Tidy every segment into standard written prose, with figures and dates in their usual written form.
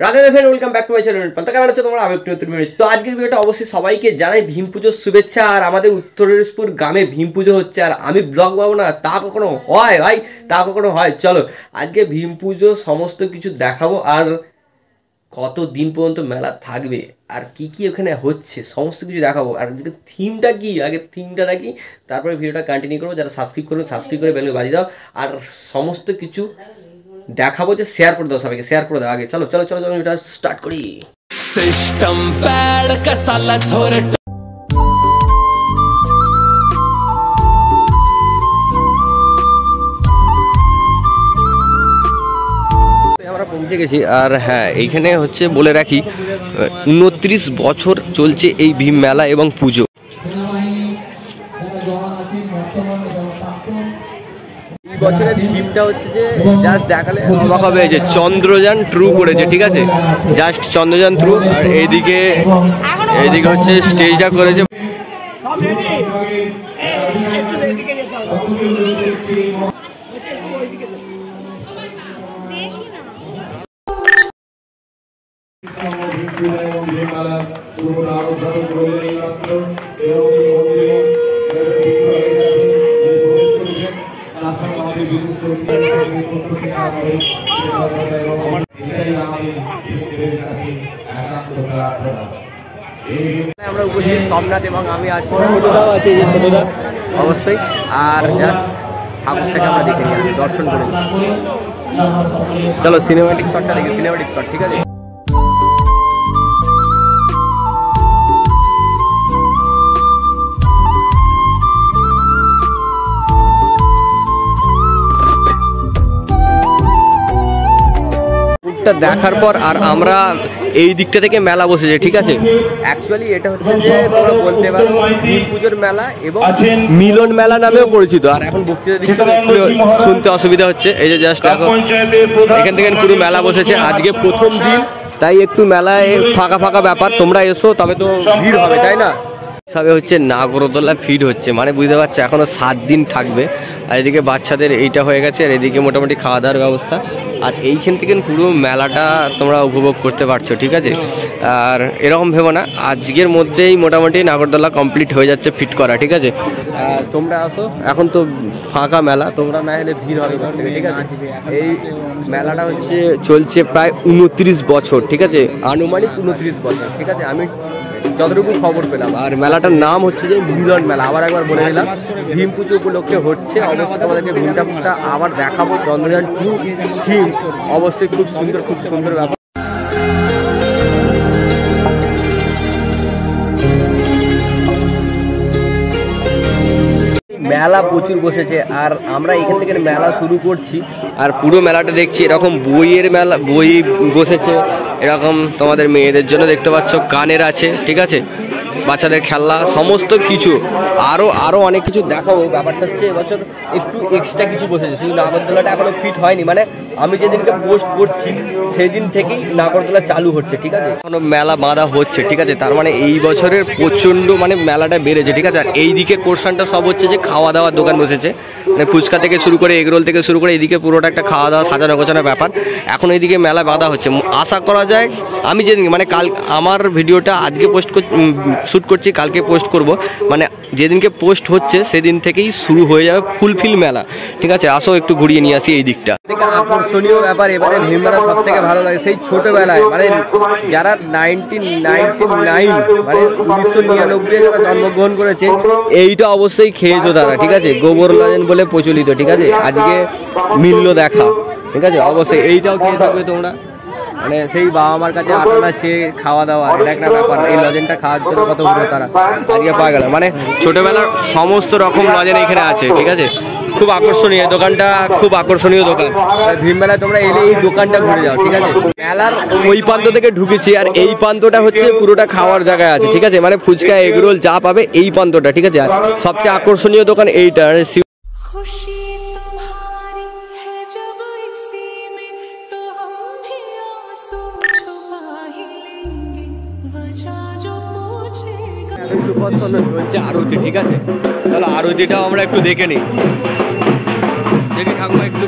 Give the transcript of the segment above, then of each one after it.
Radhe friend, welcome back to my channel. কেমন আছো তোমরা? আমি একটু নতুন ভিডিও। তো আজকের ভিডিওটা অবশ্যই সবাইকে জানাই ভীম পুজোর শুভেচ্ছা। আর আমাদের উত্তর দিনাজপুর গ্রামে ভীম পুজো হচ্ছে, আর আমি ব্লগ পাবো না তা কখনো হয় ভাই? তা কখনো হয়? চলো আজকে ভীম পুজো সমস্ত কিছু দেখাবো, আর কত দিন পর্যন্ত মেলা থাকবে আর কি কি ওখানে হচ্ছে সমস্ত কিছু দেখাবো। আর আজকে থিমটা কি, আগে থিমটা দেখি, তারপরে ভিডিওটা কন্টিনিউ করবো। যারা সাবস্ক্রাইব করবে সাবস্ক্রাইব করে বেল বাজিয়ে দাও, আর সমস্ত কিছু দেখাবো, যে শেয়ার করে দাও, সবাইকে শেয়ার করে দাও। আগে চলো চলো চলো চলো এটা স্টার্ট করি। सिस्टम पैड का चालला झोरट আমরা পৌঁছে গেছি। আর হ্যাঁ, এইখানে হচ্ছে বলে রাখি 29 বছর চলছে এই ভীম মেলা এবং পুজো। এই বছরের থিমটা হচ্ছে যে জাস্ট দেখালে অবাক হবে, যে চন্দ্রযান ট্রু করেছে, ঠিক আছে? Just Chandrayaan true. আর এইদিকে হচ্ছে স্টেজটা করেছে। আমরা উপস্থিত সোমনাথ, এবং আমি আছি, ছোটদাও আছে, এই যে ছোটদা অবশ্যই। আর জাস্ট ঠাকুরটাকে আমরা দেখে নিই, দর্শন করে নিই। চলো সিনেমাটিক শটটা দেখি, সিনেমাটিক শট, ঠিক আছে? দেখার পর আর আমরা এই দিকটা থেকে মেলা বসেছে, ঠিক আছে? অ্যাকচুয়ালি এটা হচ্ছে যে তোমরা বলতে পারো ভীম পুজোর মেলা এবং মিলন মেলা নামেও পরিচিত। আর এখন বক্তৃতা দিচ্ছে, শুনতে অসুবিধা হচ্ছে। এই যে জাস্ট দেখো, এখান থেকে পুরো মেলা বসেছে। আজকে প্রথম দিন, তাই একটু মেলায় ফাঁকা ফাঁকা ব্যাপার। তোমরা এসো, তবে তো ভিড় হবে, তাই না? সবে হচ্ছে নাগরদোলা ফিট হচ্ছে, মানে বুঝতে পারছো এখনো 7 দিন থাকবে। আর এদিকে বাচ্চাদের এইটা হয়ে গেছে, আর এদিকে মোটামুটি খাওয়া দাওয়ার ব্যবস্থা। আর এইখান থেকে পুরো মেলাটা তোমরা উপভোগ করতে পারছো, ঠিক আছে? আর এরকম ভেবো না, আজকের মধ্যেই মোটামুটি নাগরদোলা কমপ্লিট হয়ে যাচ্ছে ফিট করা, ঠিক আছে? তোমরা আসো, এখন তো ফাঁকা মেলা, তোমরা না এলে ভিড় হবে, ঠিক আছে? এই মেলাটা হচ্ছে চলছে প্রায় 29 বছর, ঠিক আছে? আনুমানিক 29 বছর, ঠিক আছে? আমি যতটুকু খবর পেলাম। আর মেলাটার নাম হচ্ছে যে মিলন মেলা। আবার একবার বলে দিলাম, ভীম পুজো উপলক্ষে হচ্ছে। অবশ্যই তোমাদেরকে ভীমটা আবার দেখাবো। চন্দ্রযান 2 থিম অবশ্যই খুব সুন্দর ব্যাপার। মেলা প্রচুর বসেছে, আর আমরা এখান থেকে মেলা শুরু করছি। আর পুরো মেলাটা দেখছি, এরকম বইয়ের মেলা, বই বসেছে এরকম তোমাদের মেয়েদের জন্য, দেখতে পাচ্ছ কানের আছে, ঠিক আছে? বাচ্চাদের খেলনা সমস্ত কিছু, আরও অনেক কিছু দেখাবো। ব্যাপারটা হচ্ছে এবছর একটু এক্সট্রা কিছু বসেছে, শুধু নাগরদোলাটা এখনো ফিট হয়নি। মানে আমি যেদিনকে পোস্ট করছি সেই দিন থেকেই নাগরদোলা চালু হচ্ছে, ঠিক আছে? এখনো মেলা বাঁধা হচ্ছে, ঠিক আছে? তার মানে এই বছরের প্রচণ্ড মানে মেলাটা বেড়েছে, ঠিক আছে? আর এই দিকে পোর্শনটা সব হচ্ছে যে খাওয়া দাওয়ার দোকান বসেছে, মানে ফুচকা থেকে শুরু করে এগরোল থেকে শুরু করে এইদিকে পুরোটা একটা খাওয়া দাওয়া সাজানো গোছানোর ব্যাপার। এখন এইদিকে মেলা বাঁধা হচ্ছে। আশা করা যায় আমি যেদিন মানে কাল আমার ভিডিওটা আজকে শ্যুট করছি, কালকে পোস্ট করব, মানে যেদিনকে পোস্ট হচ্ছে সেদিন থেকেই শুরু হয়ে যাবে ফুলফিল মেলা, ঠিক আছে? আসো একটু ঘুরিয়ে নিয়ে আসি এই দিকটা। আকর্ষণীয় ব্যাপার এবারে ভীম মেলা সব থেকে ভালো লাগে সেই ছোটবেলায়, মানে যারা 1999 মানে 1999 যারা জন্মগ্রহণ করেছে, এইটা অবশ্যই খেয়েছো তারা, ঠিক আছে? গোবর লজেন বলে প্রচলিত, ঠিক আছে? আজকে মিলল দেখা, ঠিক আছে? অবশ্যই এইটাও খেয়ে থাকবে তোমরা। মানে সেই বাবা মার কাছে আটানা সে খাওয়া দাওয়া, এটা একটা ব্যাপার। এই লজেনটা খাওয়ার জন্য কত ঘুরে তারা আজকে পাওয়া গেল। মানে ছোটবেলার সমস্ত রকম লজেন এখানে আছে, ঠিক আছে? খুব আকর্ষণীয় দোকানটা, খুব আকর্ষণীয় দোকান। ভীম মেলায় তোমরা এলে এই দোকানটা ঘুরে যাও, ঠিক আছে? মেলার ওই প্রান্ত থেকে ঢুকেছি, আর এই প্রান্তটা হচ্ছে পুরোটা খাওয়ার জায়গায় আছে, ঠিক আছে? মানে ফুচকা এগরোল যা পাবে এই প্রান্তটা, ঠিক আছে? আর সবচেয়ে আকর্ষণীয় দোকান এইটা। সুপর্সন্ন চলছে আরতি, ঠিক আছে? চলো আরতিটাও আমরা একটু দেখে নিই। দেখে ঠাকুমা একটু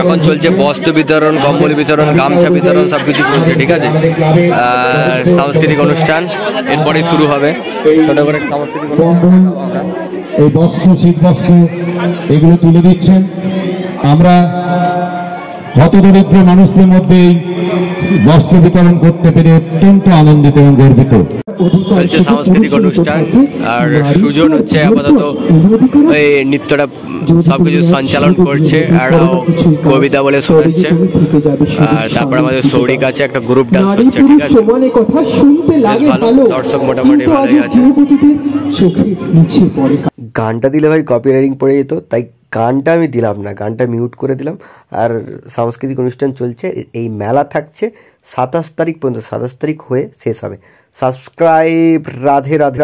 এখন চলছে বস্ত্র বিতরণ, কম্বল বিতরণ, গামছা বিতরণ, সবকিছু চলছে, ঠিক আছে। আর সাংস্কৃতিক অনুষ্ঠান এরপরে শুরু হবে, ছোট করে সাংস্কৃতিক অনুষ্ঠান। এই বস্ত্র, শীত বস্ত্র এগুলো তুলে দিচ্ছেন। আমরা হতদরিদ্র মানুষদের মধ্যে এই বস্ত্র বিতরণ করতে পেরে অত্যন্ত আনন্দিত এবং গর্বিত। চলছে সাংস্কৃতিক অনুষ্ঠান, আর সুজন হচ্ছে আপাতত এই নৃত্যটা সবকিছু সঞ্চালন করছে, আর কবিতা বলে শোনাচ্ছে। আর তারপর আমাদের সৌরিক আছে, একটা গ্রুপ ডান্স হচ্ছে, ঠিক আছে। কথা শুনতে লাগে ভালো, দর্শক মোটামুটি ভালোই আছে। গানটা দিলে ভাই কপিরাইটিং পড়ে যেত, তাই গানটা আমি দিলাম না, গানটা মিউট করে দিলাম। আর সাংস্কৃতিক অনুষ্ঠান চলছে, এই মেলা থাকছে 27 তারিখ পর্যন্ত, 27 তারিখ হয়ে শেষ হবে। সাবস্ক্রাইব। রাধে রাধে।